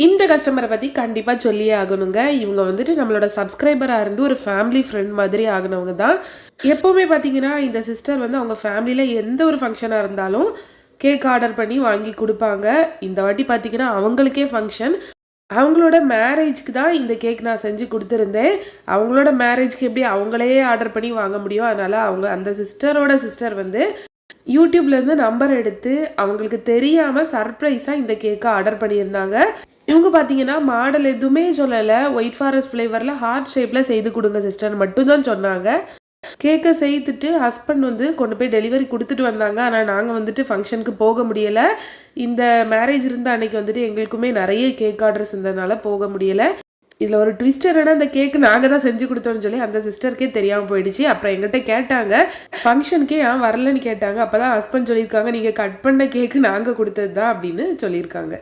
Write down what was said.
இந்த கஸ்டமரை பற்றி கண்டிப்பாக சொல்லியே ஆகணுங்க. இவங்க வந்துட்டு நம்மளோட சப்ஸ்கிரைபராக இருந்து ஒரு ஃபேமிலி ஃப்ரெண்ட் மாதிரி ஆகினவங்க தான். எப்போவுமே பார்த்தீங்கன்னா இந்த சிஸ்டர் வந்து அவங்க ஃபேமிலியில் எந்த ஒரு ஃபங்க்ஷனாக இருந்தாலும் கேக் ஆர்டர் பண்ணி வாங்கி கொடுப்பாங்க. இந்த வாட்டி பார்த்தீங்கன்னா அவங்களுக்கே ஃபங்க்ஷன். அவங்களோட மேரேஜ்க்கு தான் இந்த கேக் நான் செஞ்சு கொடுத்துருந்தேன். அவங்களோட மேரேஜ்க்கு எப்படி அவங்களே ஆர்டர் பண்ணி வாங்க முடியும். அதனால் அவங்க அந்த சிஸ்டரோட சிஸ்டர் வந்து யூடியூப்லேருந்து நம்பர் எடுத்து அவங்களுக்கு தெரியாமல் சர்ப்ரைஸாக இந்த கேக்கை ஆர்டர் பண்ணியிருந்தாங்க. இவங்க பார்த்தீங்கன்னா மாடல் எதுவுமே சொல்லலை. ஒயிட் ஃபாரஸ்ட் ஃப்ளேவரில் ஹார்ட் ஷேப்பில் செய்து கொடுங்க சிஸ்டர் மட்டும் தான் சொன்னாங்க. கேக்கை செய்துட்டு ஹஸ்பண்ட் வந்து கொண்டு போய் டெலிவரி கொடுத்துட்டு வந்தாங்க. ஆனால் நாங்கள் வந்துட்டு ஃபங்க்ஷனுக்கு போக முடியலை. இந்த மேரேஜ் இருந்த அன்னைக்கு வந்துட்டு எங்களுக்குமே நிறைய கேக் ஆர்டர்ஸ் இருந்ததுனால போக முடியலை. இதில் ஒரு ட்விஸ்ட் என்னன்னா, அந்த கேக்கு நாங்கள் தான் செஞ்சு கொடுத்தோம்னு சொல்லி அந்த சிஸ்டருக்கே தெரியாமல் போயிடுச்சு. அப்புறம் எங்கிட்ட கேட்டாங்க, ஃபங்க்ஷனுக்கே ஏன் வரலன்னு கேட்டாங்க. அப்போ தான் ஹஸ்பண்ட் சொல்லியிருக்காங்க, நீங்கள் கட் பண்ண கேக்கு நாங்கள் கொடுத்தது தான் அப்படின்னு சொல்லியிருக்காங்க.